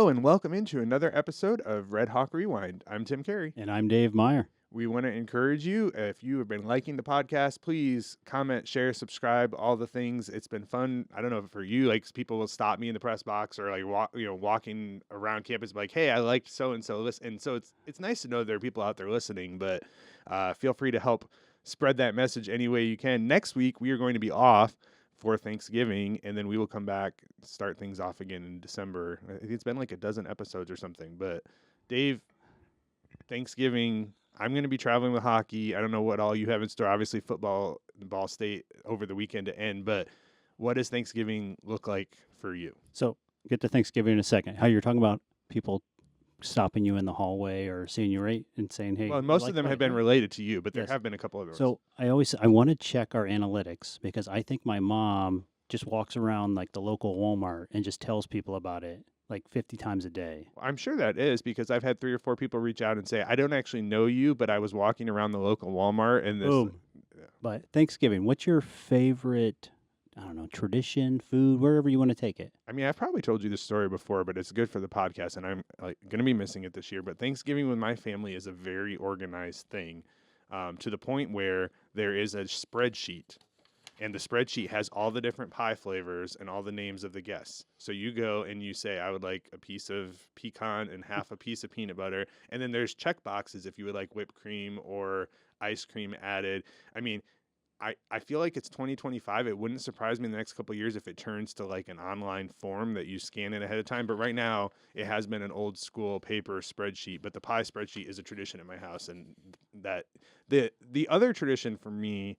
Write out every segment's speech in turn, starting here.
Hello and welcome into another episode of RedHawk Rewind. I'm Tim Carey. And I'm Dave Meyer. We want to encourage you, if you have been liking the podcast, please comment, share, subscribe, all the things. It's been fun. I don't know if for you, like people will stop me in the press box or like walking around campus, like, hey, I liked so and so. And so it's nice to know there are people out there listening. But feel free to help spread that message any way you can. Next week we are going to be off for Thanksgiving, and then we will come back, start things off again in December. I think it's been like a dozen episodes or something. But Dave, Thanksgiving, I'm going to be traveling with hockey. I don't know what all you have in store. Obviously, football, Ball State over the weekend to end. But what does Thanksgiving look like for you? So get to Thanksgiving in a second. How you're talking about people stopping you in the hallway or seeing you right and saying, hey. Well, most of them have been related to you, but there have been a couple of others. So I want to check our analytics because I think my mom just walks around like the local Walmart and just tells people about it like 50 times a day. I'm sure that is because I've had 3 or 4 people reach out and say, I don't actually know you, but I was walking around the local Walmart and this. Boom. Yeah. But Thanksgiving, what's your favorite, I don't know, tradition, food, wherever you want to take it? I mean, I've probably told you this story before, but it's good for the podcast, and I'm going to be missing it this year. But Thanksgiving with my family is a very organized thing to the point where there is a spreadsheet. And the spreadsheet has all the different pie flavors and all the names of the guests. So you go and you say, I would like a piece of pecan and half a piece of peanut butter. And then there's check boxes if you would like whipped cream or ice cream added. I mean, I feel like it's 2025. It wouldn't surprise me in the next couple of years if it turns to like an online form that you scan in ahead of time. But right now, it has been an old school paper spreadsheet. But the pie spreadsheet is a tradition at my house. And that the other tradition for me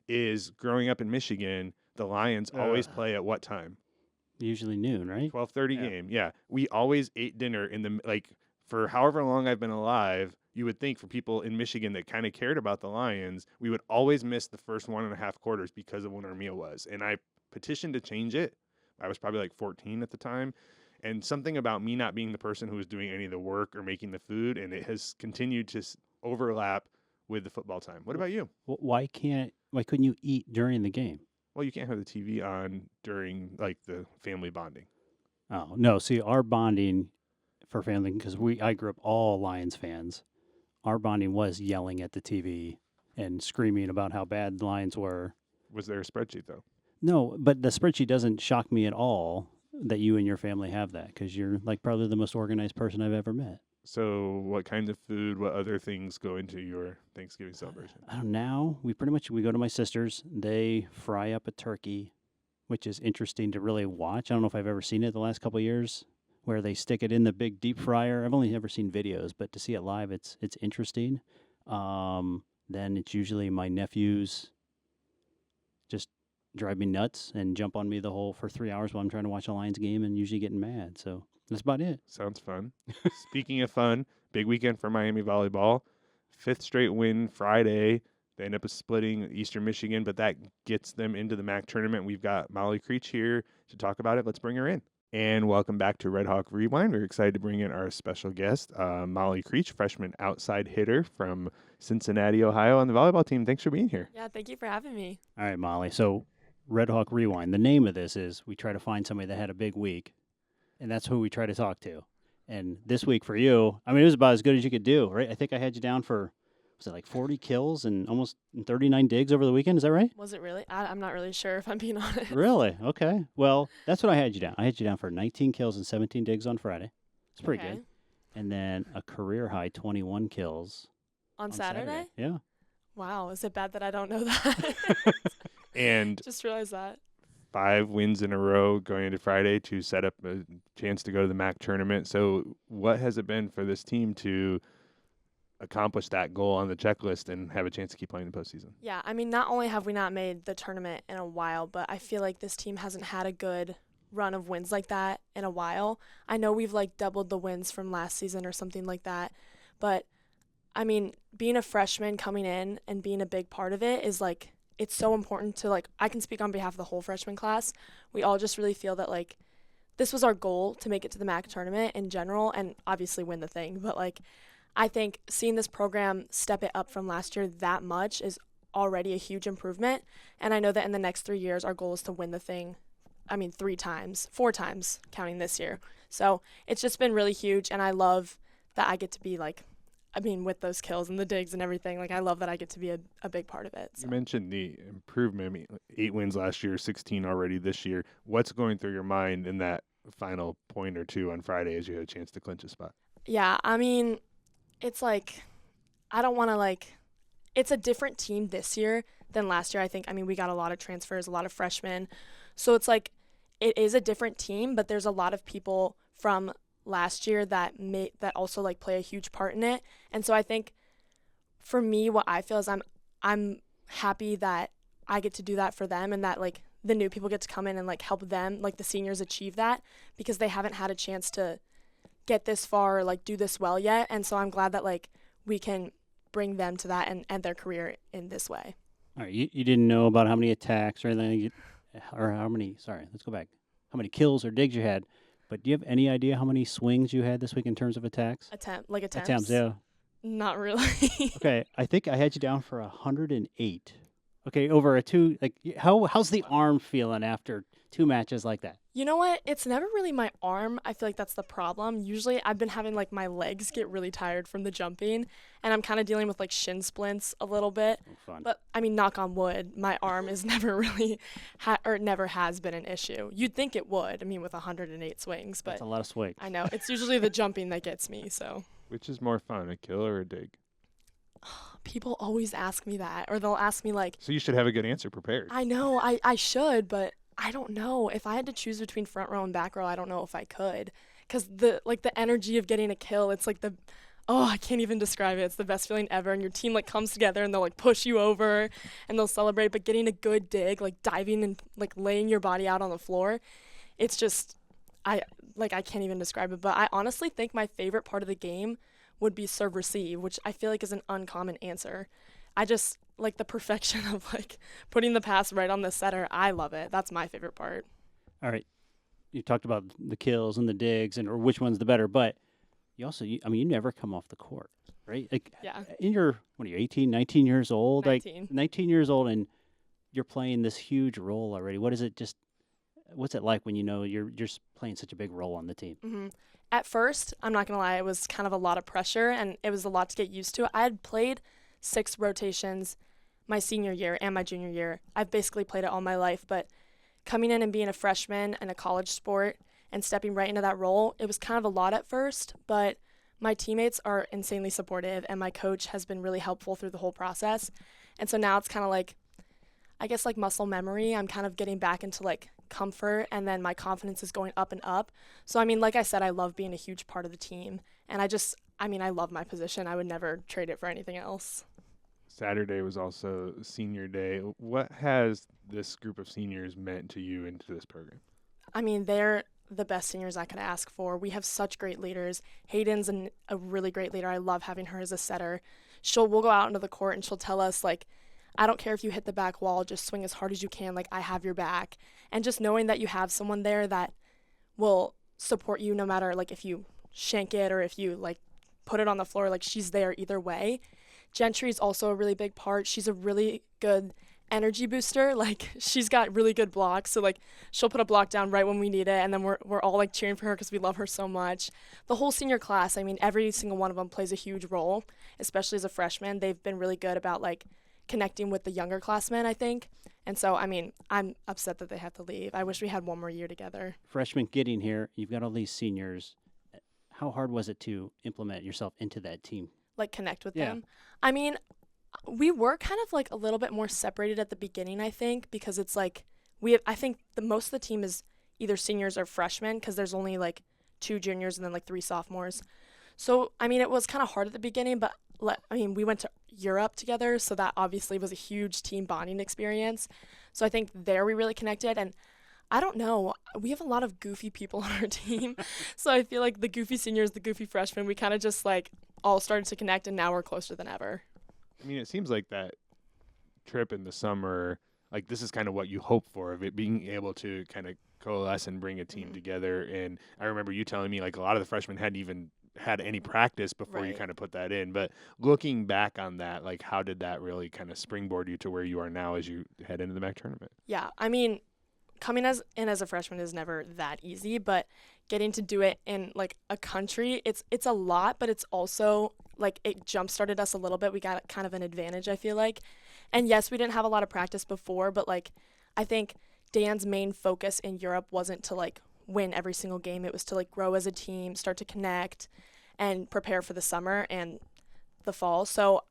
is growing up in Michigan, the Lions always play at what time? Usually noon, right? 12:30 game. Yeah. We always ate dinner in the for however long I've been alive. You would think for people in Michigan that kind of cared about the Lions, we would always miss the first 1.5 quarters because of when our meal was. And I petitioned to change it. I was probably like 14 at the time. And something about me not being the person who was doing any of the work or making the food, and it has continued to overlap with the football time. What about you? Why couldn't you eat during the game? Well, you can't have the TV on during like the family bonding. Oh, no. See, our bonding for family, because I grew up all Lions fans, our bonding was yelling at the TV and screaming about how bad the Lions were. Was there a spreadsheet, though? No, but the spreadsheet doesn't shock me at all that you and your family have that, because you're like probably the most organized person I've ever met. So what kinds of food, what other things go into your Thanksgiving celebration? Now we go to my sister's. They fry up a turkey, which is interesting to really watch. I don't know if I've ever seen it the last couple of years, where they stick it in the big deep fryer. I've only ever seen videos, but to see it live, it's interesting. Then it's usually my nephews just drive me nuts and jump on me for 3 hours while I'm trying to watch a Lions game and usually getting mad. So that's about it. Sounds fun. Speaking of fun, big weekend for Miami Volleyball. 5th straight win Friday. They end up splitting Eastern Michigan, but that gets them into the MAC tournament. We've got Molly Creech here to talk about it. Let's bring her in. And welcome back to RedHawk Rewind. We're excited to bring in our special guest, Molly Creech, freshman outside hitter from Cincinnati, Ohio, on the volleyball team. Thanks for being here. Yeah, thank you for having me. All right, Molly. So RedHawk Rewind, the name of this is we try to find somebody that had a big week, and that's who we try to talk to. And this week for you, I mean, it was about as good as you could do, right? I think I had you down for, was it like 40 kills and almost 39 digs over the weekend? Is that right? Was it really? I'm not really sure if I'm being honest. Really? Okay. Well, that's what I had you down. I had you down for 19 kills and 17 digs on Friday. It's pretty good. And then a career high 21 kills. On Saturday? Yeah. Wow. Is it bad that I don't know that? And just realized that. 5 wins in a row going into Friday to set up a chance to go to the MAC tournament. So what has it been for this team to accomplish that goal on the checklist and have a chance to keep playing the postseason? Yeah, I mean, not only have we not made the tournament in a while, but I feel like this team hasn't had a good run of wins like that in a while. I know we've like doubled the wins from last season or something like that, but I mean, being a freshman coming in and being a big part of it is like, it's so important to like, I can speak on behalf of the whole freshman class. We all just really feel that like this was our goal to make it to the MAC tournament in general and obviously win the thing. But like, I think seeing this program step it up from last year that much is already a huge improvement. And I know that in the next 3 years, our goal is to win the thing. I mean, 4 times, counting this year. So it's just been really huge, and I love that I get to be like, I mean, with those kills and the digs and everything, like I love that I get to be a big part of it. So. You mentioned the improvement. I mean, 8 wins last year, 16 already this year. What's going through your mind in that final point or two on Friday as you had a chance to clinch a spot? Yeah, I mean, it's like, I don't want to like, it's a different team this year than last year. I mean, we got a lot of transfers, a lot of freshmen. So it's like, it is a different team, but there's a lot of people from last year that also like play a huge part in it. And so I think for me, what I feel is I'm happy that I get to do that for them, and that like the new people get to come in and like help them, like the seniors, achieve that, because they haven't had a chance to get this far or like do this well yet. And so I'm glad that like we can bring them to that and end their career in this way. All right, you didn't know about how many attacks or anything, or how many kills or digs you had. But do you have any idea how many swings you had this week in terms of attempts? Attempts? Yeah. Not really. Okay, I think I had you down for 108. Okay, over a two. Like, how's the arm feeling after 2 matches like that? You know what? It's never really my arm. I feel like that's the problem. Usually I've been having like my legs get really tired from the jumping, and I'm kind of dealing with like shin splints a little bit. Oh, fun. But I mean, knock on wood, my arm is never really never has been an issue. You'd think it would. I mean, with 108 swings, but that's a lot of swings. I know. It's usually the jumping that gets me, so. Which is more fun, a kill or a dig? People always ask me that, or they'll ask me like. So you should have a good answer prepared. I know, I should, but I don't know. If I had to choose between front row and back row, I don't know if I could, because the energy of getting a kill, it's like I can't even describe it. It's the best feeling ever, and your team like comes together and they'll like push you over and they'll celebrate. But getting a good dig, like diving and like laying your body out on the floor, it's just I can't even describe it. But I honestly think my favorite part of the game would be serve receive, which I feel like is an uncommon answer. I just like the perfection of like putting the pass right on the setter. I love it. That's my favorite part. All right. You talked about the kills and the digs or which one's the better, but you also, you never come off the court, right? Like, yeah. In your, 18, 19 years old? 19. Like 19 years old, and you're playing this huge role already. What's it like when you know you're just playing such a big role on the team? Mm-hmm. At first, I'm not going to lie, it was kind of a lot of pressure, and it was a lot to get used to. I had played 6 rotations my senior year and my junior year. I've basically played it all my life, but coming in and being a freshman in a college sport and stepping right into that role, it was kind of a lot at first, but my teammates are insanely supportive, and my coach has been really helpful through the whole process. And so now it's kind of like, I guess like muscle memory. I'm kind of getting back into like comfort, and then my confidence is going up and up. So, I mean, like I said, I love being a huge part of the team, and I love my position. I would never trade it for anything else. Saturday was also senior day. What has this group of seniors meant to you into this program? I mean, they're the best seniors I could ask for. We have such great leaders. Hayden's a really great leader. I love having her as a setter. We'll go out into the court and she'll tell us, like, I don't care if you hit the back wall, just swing as hard as you can. Like, I have your back. And just knowing that you have someone there that will support you no matter, like, if you shank it or if you, like, put it on the floor, like, she's there either way. Gentry's also a really big part. She's a really good energy booster. Like, she's got really good blocks. So, like, she'll put a block down right when we need it, and then we're all, like, cheering for her because we love her so much. The whole senior class, I mean, every single one of them plays a huge role, especially as a freshman. They've been really good about, like, connecting with the younger classmen, I think. And so, I mean, I'm upset that they have to leave. I wish we had one more year together. Freshmen getting here, you've got all these seniors. How hard was it to implement yourself into that team? Like, connect with them? I mean, we were kind of like a little bit more separated at the beginning, I think, because it's like I think most of the team is either seniors or freshmen, because there's only like 2 juniors and then like 3 sophomores. So, I mean, it was kind of hard at the beginning, but we went to Europe together, so that obviously was a huge team bonding experience. So I think there we really connected, and I don't know, we have a lot of goofy people on our team. So I feel like the goofy seniors, the goofy freshmen, we kind of just like all started to connect, and now we're closer than ever. I mean, it seems like that trip in the summer, like this is kind of what you hope for, of it being able to kind of coalesce and bring a team together. And I remember you telling me like a lot of the freshmen hadn't even had any practice before you kind of put that in. But looking back on that, like how did that really kind of springboard you to where you are now as you head into the MAC tournament? Yeah, I mean, coming in as a freshman is never that easy, but getting to do it in like a country, it's a lot, but it's also like it jump started us a little bit. We got kind of an advantage, I feel like. And yes, we didn't have a lot of practice before, but like I think Dan's main focus in Europe wasn't to like win every single game. It was to like grow as a team, start to connect, and prepare for the summer and the fall. So,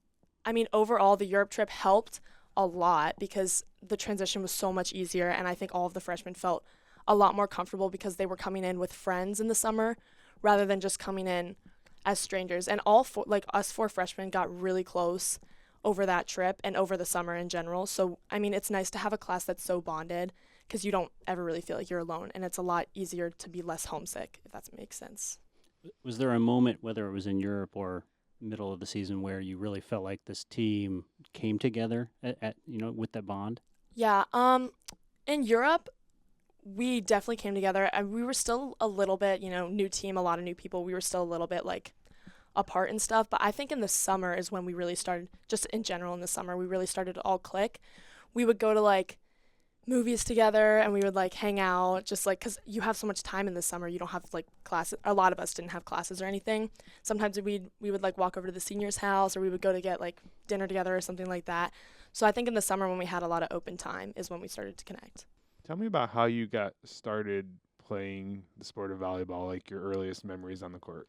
I mean, overall, the Europe trip helped a lot because the transition was so much easier, and I think all of the freshmen felt a lot more comfortable because they were coming in with friends in the summer rather than just coming in as strangers. And all four, like us 4 freshmen got really close over that trip and over the summer in general. So, I mean, it's nice to have a class that's so bonded because you don't ever really feel like you're alone, and it's a lot easier to be less homesick, if that makes sense. Was there a moment, whether it was in Europe or middle of the season, where you really felt like this team came together at with that bond? Yeah, in Europe, we definitely came together, and we were still a little bit, new team, a lot of new people. We were still a little bit like apart and stuff, but I think in the summer is when we really started, just in general in the summer, we really started to all click. We would go to like movies together, and we would like hang out, just like because you have so much time in the summer. You don't have like classes. A lot of us didn't have classes or anything. Sometimes we would like walk over to the senior's house, or we would go to get like dinner together or something like that. So I think in the summer when we had a lot of open time is when we started to connect. Tell me about how you got started playing the sport of volleyball, like your earliest memories on the court.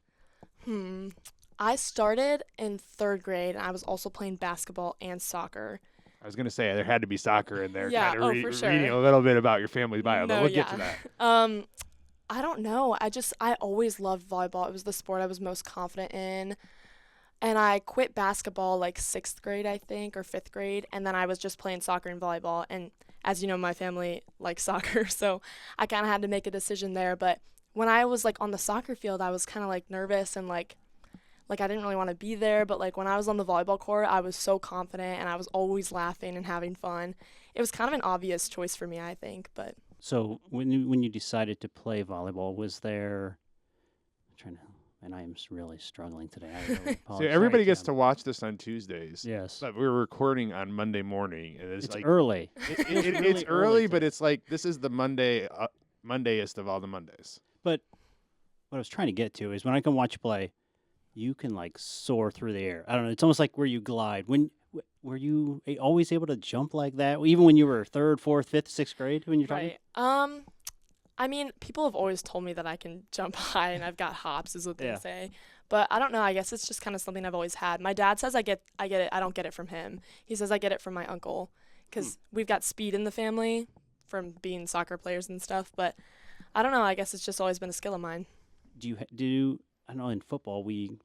I started in 3rd grade, and I was also playing basketball and soccer. I was going to say there had to be soccer in there. Yeah, kind of for sure. Reading a little bit about your family's bio, but we'll get to that. I don't know. I always loved volleyball. It was the sport I was most confident in. And I quit basketball like 6th grade, I think, or 5th grade. And then I was just playing soccer and volleyball. And as you know, my family likes soccer, so I kind of had to make a decision there. But when I was like on the soccer field, I was kind of like nervous and like I didn't really want to be there. But like when I was on the volleyball court, I was so confident, and I was always laughing and having fun. It was kind of an obvious choice for me, I think. But so when you decided to play volleyball, was there? I'm trying to. And I am really struggling today. I really apologize. So everybody gets to watch this on Tuesdays. Yes. But we're recording on Monday morning, and it's like early. It's early, but it's like this is the Mondayest of all the Mondays. But what I was trying to get to is when I can watch you play, you can like soar through the air. I don't know. It's almost like where you glide. Were you always able to jump like that, even when you were 3rd, 4th, 5th, 6th grade when you're talking? Right. I mean, people have always told me that I can jump high and I've got hops, is what they say. But I don't know. I guess it's just kind of something I've always had. My dad says I get it. I don't get it from him. He says I get it from my uncle because we've got speed in the family from being soccer players and stuff. But I don't know. I guess it's just always been a skill of mine. I know in football we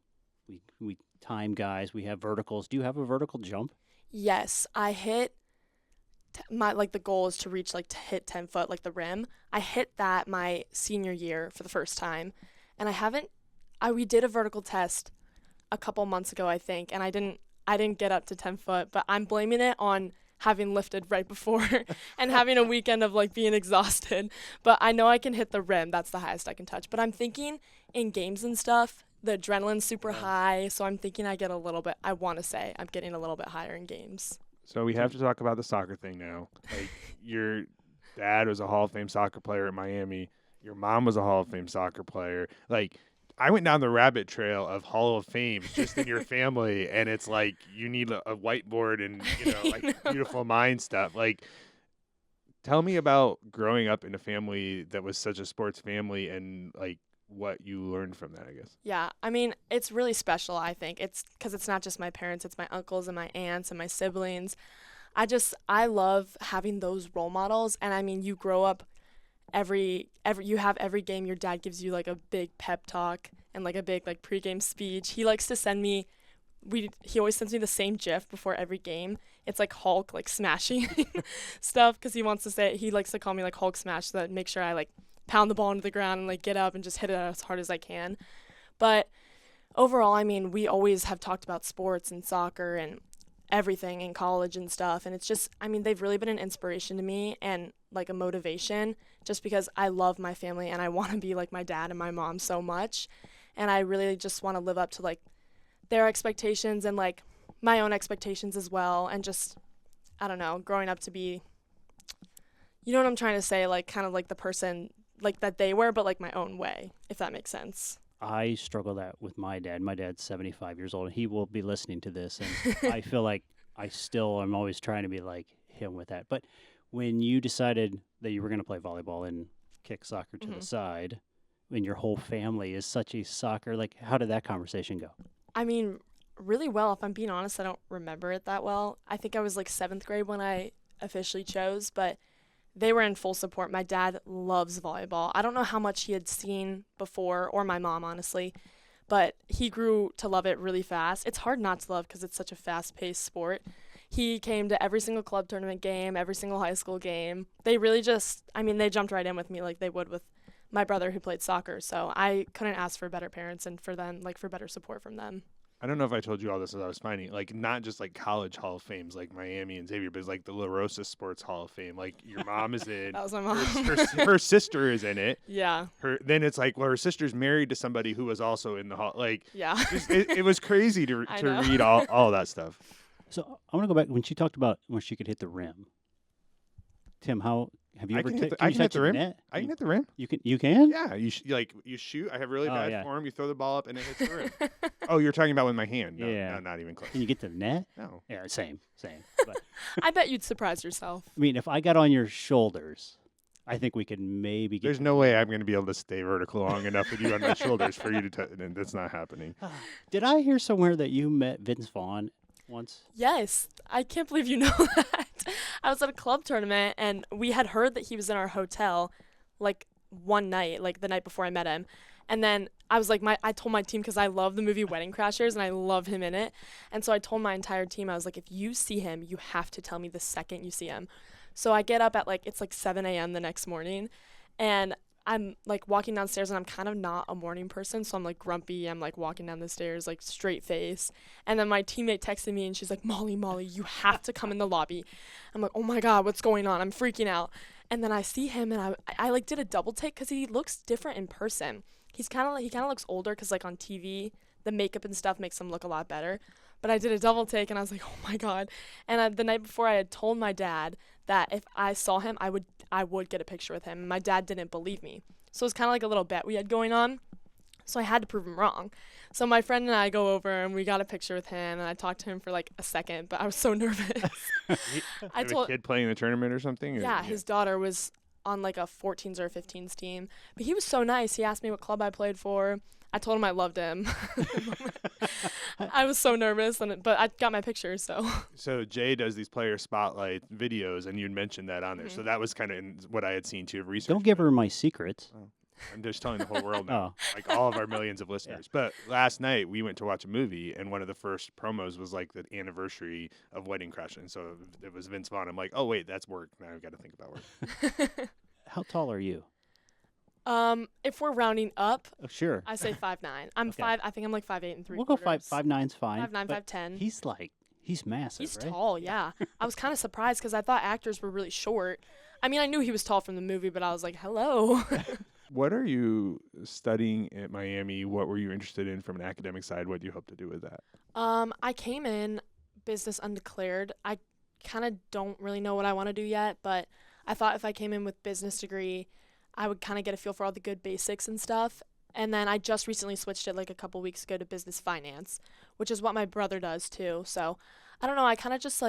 time guys. We have verticals. Do you have a vertical jump? Yes, I hit. The goal is to reach to hit 10 foot like the rim. I hit that my senior year for the first time, and we did a vertical test a couple months ago, I think, and I didn't get up to 10 foot, but I'm blaming it on having lifted right before and having a weekend of being exhausted. But I know I can hit the rim. That's the highest I can touch. But I'm thinking in games and stuff, the adrenaline's super high, so I'm thinking I want to say I'm getting a little bit higher in games. So we have to talk about the soccer thing now. Your dad was a Hall of Fame soccer player at Miami. Your mom was a Hall of Fame soccer player. I went down the rabbit trail of Hall of Fame just in your family, and it's you need a whiteboard and beautiful mind stuff. Tell me about growing up in a family that was such a sports family and what you learned from that, I guess. Yeah, I mean, it's really special, I think. It's because it's not just my parents, it's my uncles and my aunts and my siblings. I love having those role models, and I mean, you grow up you have every game your dad gives you a big pep talk and a big pregame speech. He likes to send me he always sends me the same GIF before every game. It's Hulk smashing stuff because he likes to call me Hulk smash, so that make sure I pound the ball into the ground and get up and just hit it as hard as I can. But overall, I mean, we always have talked about sports and soccer and everything in college and stuff. And it's just, I mean, they've really been an inspiration to me and a motivation just because I love my family and I want to be like my dad and my mom so much. And I really just want to live up to their expectations and my own expectations as well. And just, I don't know, growing up to be, you know what I'm trying to say? Kind of the person like that they were, but like my own way, if that makes sense. I struggle that with my dad. My dad's 75 years old, and he will be listening to this, and I feel like I'm always trying to be like him with that. But when you decided that you were going to play volleyball and kick soccer to the side, when your whole family is such a soccer, like how did that conversation go? I mean, really well. If I'm being honest, I don't remember it that well. I think I was like 7th grade when I officially chose, but they were in full support. My dad loves volleyball. I don't know how much he had seen before, or my mom, honestly, but he grew to love it really fast. It's hard not to love because it's such a fast-paced sport. He came to every single club tournament game, every single high school game. They really they jumped right in with me like they would with my brother who played soccer. So I couldn't ask for better parents and for them, like for better support from them. I don't know if I told you all this as I was finding, like, not just like college Hall of Fames like Miami and Xavier, but it's like the La Rosa Sports Hall of Fame. Like, your mom is in. That was my mom. Her sister is in it. Yeah. Then it's like, well, her sister's married to somebody who was also in the hall. Like, yeah. it was crazy to read all that stuff. So I want to go back when she talked about when she could hit the rim. Tim, how have you I ever? can Can you hit touch the rim. net? I can hit the rim. You can. You can. Yeah, you shoot. I have really bad form. You throw the ball up and it hits the rim. Yeah. Oh, you're talking about with my hand? No, Yeah. no, not even close. Can you get to the net? No. Yeah, same. But, I bet you'd surprise yourself. I mean, if I got on your shoulders, I think we could maybe get. There's no way I'm going to be able to stay vertical long enough with you on my shoulders for you to. And that's not happening. Did I hear somewhere that you met Vince Vaughn once? Yes. I can't believe you know that. I was at a club tournament, and we had heard that he was in our hotel, like, one night, like, the night before I met him. And then I was like, I told my team, because I love the movie Wedding Crashers, and I love him in it. And so I told my entire team, I was like, if you see him, you have to tell me the second you see him. So I get up at, it's 7 a.m. the next morning, and I'm, walking downstairs, and I'm kind of not a morning person, so I'm, grumpy. I'm, walking down the stairs, straight face. And then my teammate texted me, and she's like, Molly, you have to come in the lobby. I'm like, oh, my God, what's going on? I'm freaking out. And then I see him, and I did a double take because he looks different in person. He kind of looks older because, on TV, the makeup and stuff makes him look a lot better. But I did a double take, and I was like, oh, my God. And the night before, I had told my dad that if I saw him, I would get a picture with him. My dad didn't believe me. So it was kind of like a little bet we had going on. So I had to prove him wrong. So my friend and I go over, and we got a picture with him, and I talked to him for a second, but I was so nervous. I told a kid playing in the tournament or something? Yeah, his daughter was on a 14s or 15s team. But he was so nice. He asked me what club I played for. I told him I loved him. I was so nervous, but I got my picture, so. So Jay does these player spotlight videos, and you'd mentioned that on there. So that was kind of what I had seen too of research. Don't give her my secrets. Oh. I'm just telling the whole world now, all of our millions of listeners. Yeah. But last night we went to watch a movie, and one of the first promos was the anniversary of Wedding Crashing. So it was Vince Vaughn. I'm like, oh wait, that's work. Now I've got to think about work. How tall are you? If we're rounding up, sure. I say 5'9". I'm 5. I think I'm 5'8" and 3/4. We'll go 5'9's fine. 5'9", 5'10". He's massive. He's right? tall, yeah. I was kind of surprised because I thought actors were really short. I mean, I knew he was tall from the movie, but I was like, hello. What are you studying at Miami? What were you interested in from an academic side? What do you hope to do with that? I came in business undeclared. I kind of don't really know what I want to do yet, but I thought if I came in with business degree, I would kind of get a feel for all the good basics and stuff. And then I just recently switched it a couple weeks ago to business finance, which is what my brother does too. So I don't know. I kind of just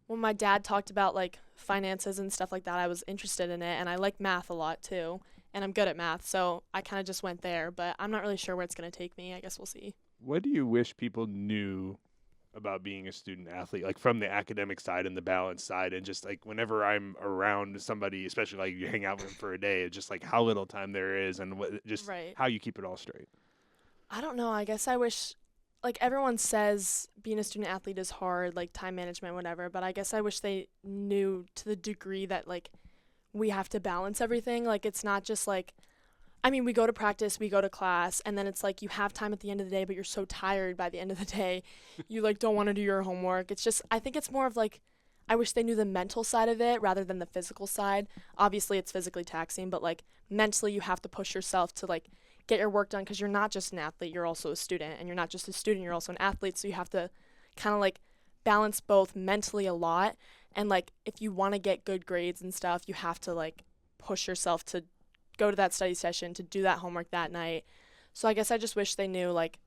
when my dad talked about finances and stuff like that, I was interested in it, and I like math a lot too. And I'm good at math, so I kind of just went there. But I'm not really sure where it's going to take me. I guess we'll see. What do you wish people knew about being a student athlete, from the academic side and the balance side? And just whenever I'm around somebody, especially you hang out with them for a day, it's just how little time there is and how you keep it all straight. I don't know. I guess I wish, everyone says being a student athlete is hard, time management, whatever. But I guess I wish they knew to the degree that, we have to balance everything. It's not just we go to practice, we go to class, and then it's you have time at the end of the day, but you're so tired by the end of the day, you don't want to do your homework. It's just, I think it's more of I wish they knew the mental side of it rather than the physical side. Obviously it's physically taxing, but mentally you have to push yourself to get your work done, because you're not just an athlete, you're also a student, and you're not just a student, you're also an athlete. So you have to kind of balance both mentally a lot. And if you want to get good grades and stuff, you have to push yourself to go to that study session, to do that homework that night. So I guess I just wish they knew, like,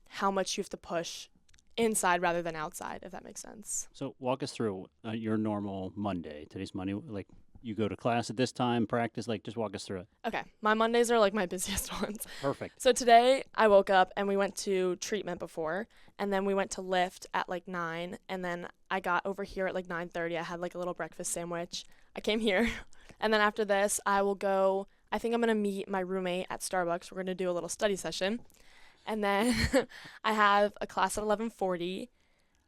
how much you have to push inside rather than outside, if that makes sense. So walk us through your normal Monday. Today's Monday. Like, you go to class at this time, practice. Like, just walk us through it. Okay, my Mondays are, like, my busiest ones. Perfect. So today I woke up and we went to treatment before, and then we went to lift at, like, 9, and then I got over here at, like, 9:30. I had, like, a little breakfast sandwich. I came here, and then after this I will go, I think I'm going to meet my roommate at Starbucks. We're going to do a little study session. And then I have a class at 11:40.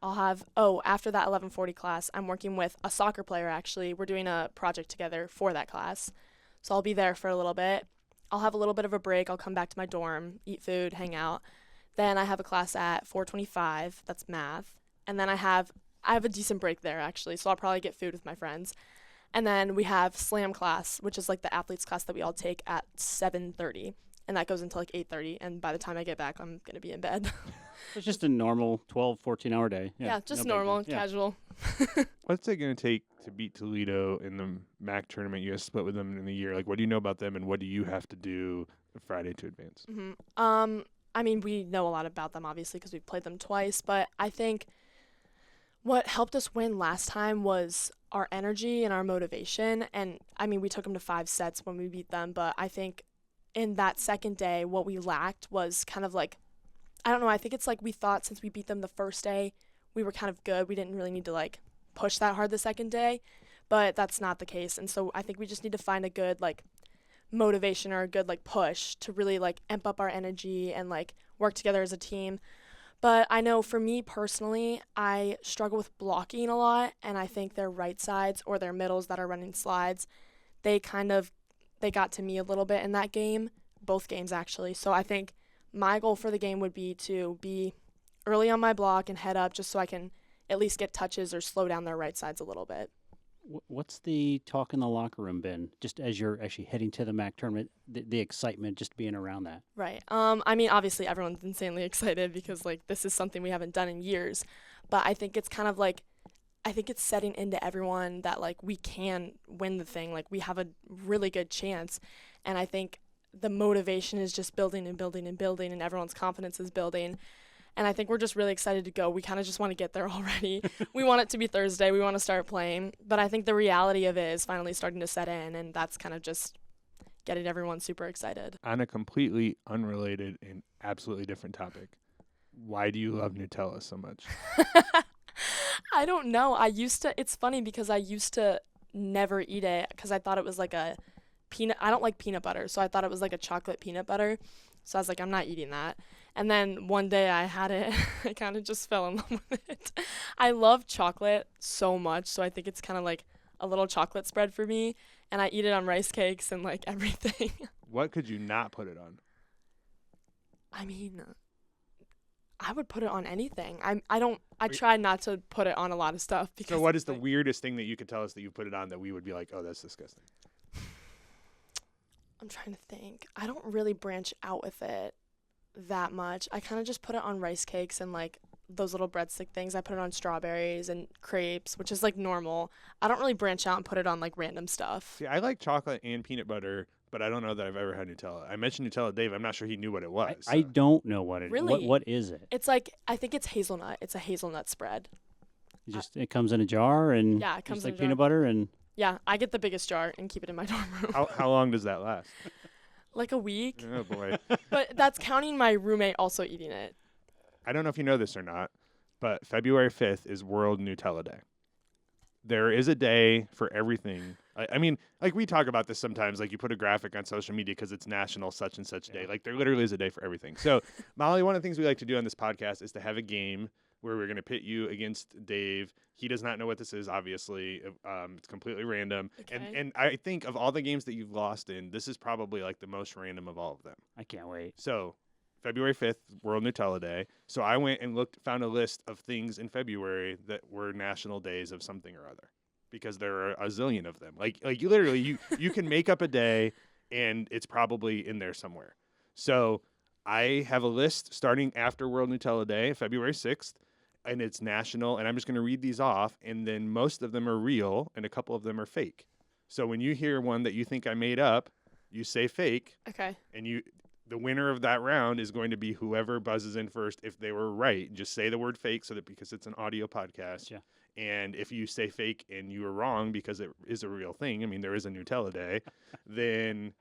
I'll have, after that 11:40 class, I'm working with a soccer player, actually. We're doing a project together for that class. So I'll be there for a little bit. I'll have a little bit of a break. I'll come back to my dorm, eat food, hang out. Then I have a class at 4:25. That's math. And then I have a decent break there, actually. So I'll probably get food with my friends. And then we have slam class, which is like the athletes class that we all take at 7:30. And that goes until like 8:30. And by the time I get back, I'm going to be in bed. It's just a normal 12, 14-hour day. Yeah, just no big normal, deal. Yeah. casual. What's it going to take to beat Toledo in the MAC tournament? You guys split with them in the year. Like, what do you know about them, and what do you have to do Friday to advance? I mean, we know a lot about them, obviously, because we've played them twice. But I think what helped us win last time was our energy and our motivation. And, I mean, we took them to 5 sets when we beat them. But I think in that second day, what we lacked was kind of like, I don't know, I think it's like we thought since we beat them the first day, we were kind of good. We didn't really need to, like, push that hard the second day. But that's not the case. And so I think we just need to find a good, like, motivation or a good, like, push to really, like, amp up our energy and, like, work together as a team. But I know for me personally, I struggle with blocking a lot, and I think their right sides or their middles that are running slides, they got to me a little bit in that game, both games actually. So I think my goal for the game would be to be early on my block and head up just so I can at least get touches or slow down their right sides a little bit. What's the talk in the locker room been, just as you're actually heading to the MAC tournament, the excitement just being around that? Right. I mean, obviously everyone's insanely excited because, like, this is something we haven't done in years. But I think it's kind of like, I think it's setting into everyone that, like, we can win the thing. Like, we have a really good chance. And I think the motivation is just building and building and building, and everyone's confidence is building. And I think we're just really excited to go. We kind of just want to get there already. We want it to be Thursday. We want to start playing. But I think the reality of it is finally starting to set in, and that's kind of just getting everyone super excited. On a completely unrelated and absolutely different topic, why do you love Nutella so much? I don't know. It's funny because I used to never eat it because I thought it was like a peanut. I don't like peanut butter, so I thought it was like a chocolate peanut butter. So I was like, I'm not eating that. And then one day I had it. I kind of just fell in love with it. I love chocolate so much, so I think it's kind of like a little chocolate spread for me. And I eat it on rice cakes and, like, everything. What could you not put it on? I mean, I would put it on anything. I try not to put it on a lot of stuff. Because So what is the weirdest thing that you could tell us that you put it on that we would be like, oh, that's disgusting? I'm trying to think. I don't really branch out with it that much. I kind of just put it on rice cakes and, like, those little breadstick things. I put it on strawberries and crepes, which is, like, normal. I don't really branch out and put it on, like, random stuff. See, I like chocolate and peanut butter, but I don't know that I've ever had Nutella. I mentioned Nutella to Dave. I'm not sure he knew what it was. I don't know what it is. Really? What is it? It's like, I think it's hazelnut. It's a hazelnut spread. It comes in a jar and Yeah, it comes just in like a jar. peanut butter and Yeah, I get the biggest jar and keep it in my dorm room. How long does that last? Like a week. Oh, boy. But that's counting my roommate also eating it. I don't know if you know this or not, but February 5th is World Nutella Day. There is a day for everything. I mean, like, we talk about this sometimes, like, you put a graphic on social media because it's National such and such day. Like, there literally is a day for everything. So, Molly, one of the things we like to do on this podcast is to have a game where we're going to pit you against Dave. He does not know what this is, obviously. It's completely random. Okay. And I think of all the games that you've lost in, this is probably, like, the most random of all of them. I can't wait. So, February 5th, World Nutella Day. So I went and found a list of things in February that were national days of something or other, because there are a zillion of them. Like you literally, you can make up a day and it's probably in there somewhere. So I have a list starting after World Nutella Day, February 6th, and it's national. And I'm just going to read these off, and then most of them are real and a couple of them are fake. So when you hear one that you think I made up, You say fake, Okay. and the winner of that round is going to be whoever buzzes in first. If they were right, just say the word fake because it's an audio podcast. Yeah. And if you say fake and you were wrong because it is a real thing, I mean, there is a Nutella Day, then.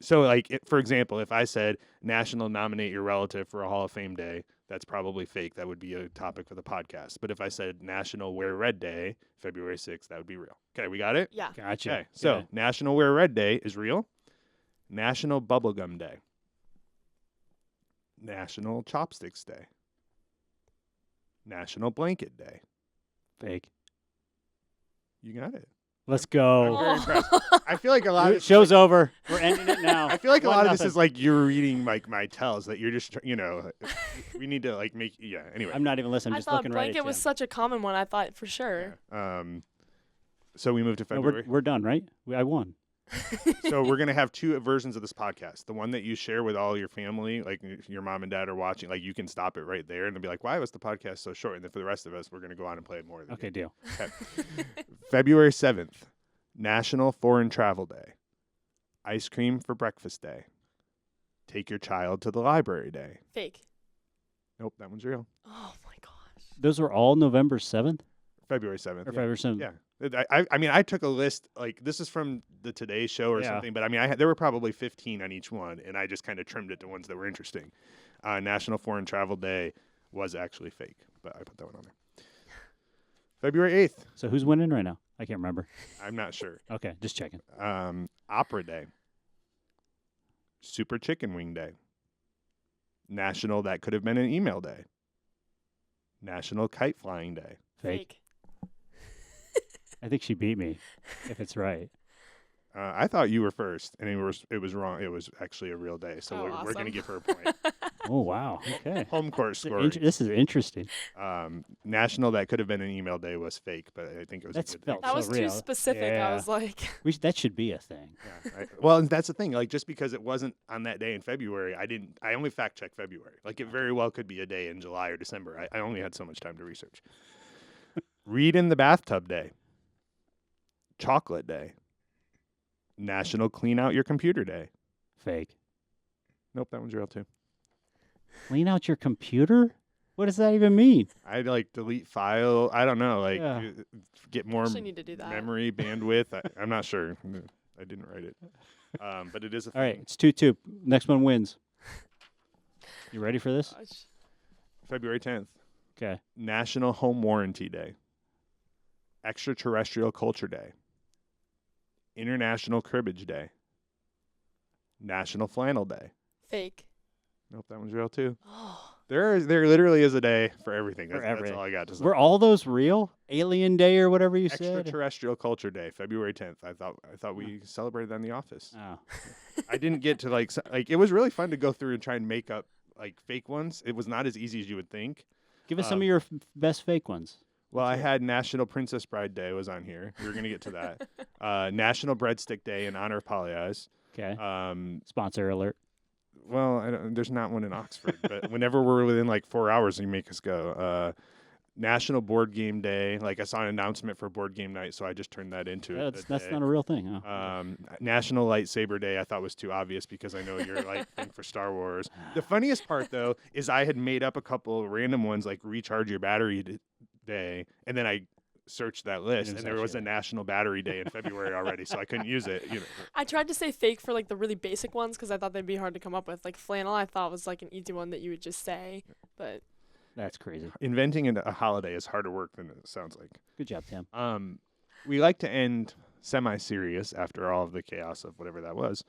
So, like, for example, if I said National Nominate Your Relative for a Hall of Fame Day, that's probably fake. That would be a topic for the podcast. But if I said National Wear Red Day, February 6th, that would be real. Okay, we got it? Yeah. Gotcha. Okay, so Yeah. National Wear Red Day is real. National Bubblegum Day. National Chopsticks Day. National Blanket Day. Fake. You got it. Let's I'm go. very impressed. I feel like a lot of Show's over. We're ending it now. I feel like a lot of this 1-0. is like you're reading like my tells that you're just we need to like make anyway. I'm not even listening. I'm I just thought looking right at blanket was Tim. such a common one. I thought for sure. Yeah. So we moved to No, February. we're done, right? I won. So we're gonna have two versions of this podcast. The one that you share with all your family, like your mom and dad are watching, like you can stop it right there and they'll be like, "Why was the podcast so short?" And then for the rest of us, we're gonna go on and play more of the Okay, game. deal. Okay. February 7th, National Foreign Travel Day. Ice cream for breakfast day. Take your child to the library day. Fake. Nope, that one's real. Oh my gosh. Those were all November 7th February 7th. or yeah. February 7th. Yeah. I mean, I took a list, like, this is from the Today Show or Yeah. something, but I mean, there were probably 15 on each one, and I just kind of trimmed it to ones that were interesting. National Foreign Travel Day was actually fake, but I put that one on there. February 8th, So who's winning right now? I can't remember. I'm not sure. Okay, just checking. Opera Day. Super Chicken Wing Day. National That Could Have Been an Email Day. National Kite Flying Day. Fake. I think she beat me, if it's right. I thought you were first, and it was wrong. It was actually a real day, so Oh, we're going to awesome. give her a point. Oh, wow. Okay. Home court scoring. This is interesting. National That Could Have Been an Email Day was fake, but I think it was That's a good thing. felt That so was real. too specific. Yeah. I was like, That should be a thing. Yeah, well, and that's the thing. Like, just because it wasn't on that day in February, I only fact checked February. Like, it very well could be a day in July or December. I only had so much time to research. Read in the Bathtub Day. Chocolate Day. National Clean Out Your Computer Day. Fake. Nope, that one's real too. Clean out your computer? What does that even mean? I'd like delete file. I don't know. Like Yeah. get more actually need to do that. memory bandwidth. I'm not sure. I didn't write it. But it is a All right, thing. it's 2-2. Next one wins. You ready for this? Gosh. February 10th. Okay. National Home Warranty Day. Extraterrestrial Culture Day. International Cribbage Day. National Flannel Day. Fake. Nope, that one's real too. Oh. There literally is a day for everything. For That's everything. all I got to say. Were all those real? Alien Day or whatever you said? Extraterrestrial Culture Day, February 10th. I thought we celebrated that in the office. Oh. I didn't get to like it was really fun to go through and try and make up like fake ones. It was not as easy as you would think. Give us some of your best fake ones. Well, I had National Princess Bride Day was on here. We were going to get to that. National Breadstick Day in honor of Polyeyes. Okay. Um, Sponsor alert. well, there's not one in Oxford, but whenever we're within like 4 hours, you make us go. National Board Game Day. Like I saw an announcement for board game night, so I just turned that into That's day. not a real thing. Oh. National Lightsaber Day I thought was too obvious because I know you're like thing for Star Wars. The funniest part though is I had made up a couple of random ones like Recharge Your Battery Day, and then I searched that list, and there was a National Battery Day in February already, so I couldn't use it. You know. I tried to say fake for like the really basic ones because I thought they'd be hard to come up with. Like flannel, I thought was like an easy one that you would just say, but That's crazy. Inventing a holiday is harder work than it sounds like. Good job, Tim. We like to end semi-serious after all of the chaos of whatever that was.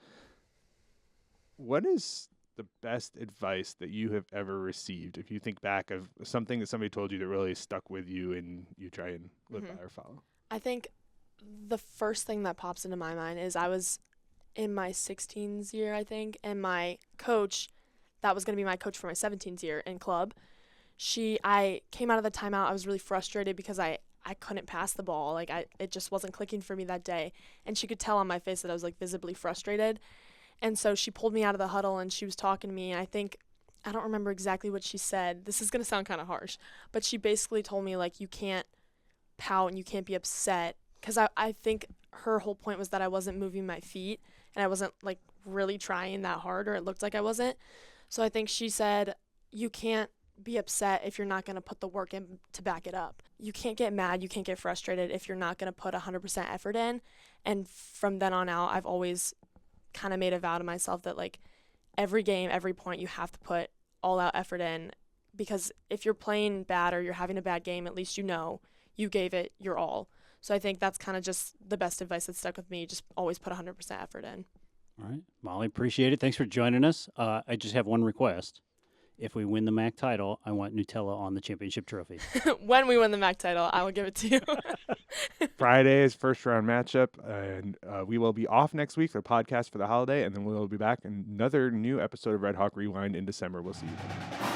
What is the best advice that you have ever received? If you think back of something that somebody told you that really stuck with you and you try and live by or follow. I think the first thing that pops into my mind is I was in my 16s year, I think, and my coach, that was going to be my coach for my 17s year in club, I came out of the timeout. I was really frustrated because I couldn't pass the ball. Like it just wasn't clicking for me that day. And she could tell on my face that I was like visibly frustrated. And so she pulled me out of the huddle and she was talking to me. And I don't remember exactly what she said. This is going to sound kind of harsh, but she basically told me like, you can't pout and you can't be upset. Cause I think her whole point was that I wasn't moving my feet. and I wasn't like really trying that hard, or it looked like I wasn't. So I think she said, you can't be upset if you're not going to put the work in to back it up. You can't get mad, you can't get frustrated if you're not going to put 100% effort in. And from then on out, I've always kind of made a vow to myself that like every game, every point, you have to put all out effort in, because if you're playing bad or you're having a bad game, at least you know you gave it your all. So I think that's kind of just the best advice that stuck with me. Just always put 100% effort in. All right. Molly, appreciate it. Thanks for joining us. I just have one request. If we win the MAC title, I want Nutella on the championship trophy. When we win the MAC title, I will give it to you. Friday's first round matchup, and we will be off next week for podcast for the holiday, and then we'll be back in another new episode of RedHawk Rewind in December. We'll see you then.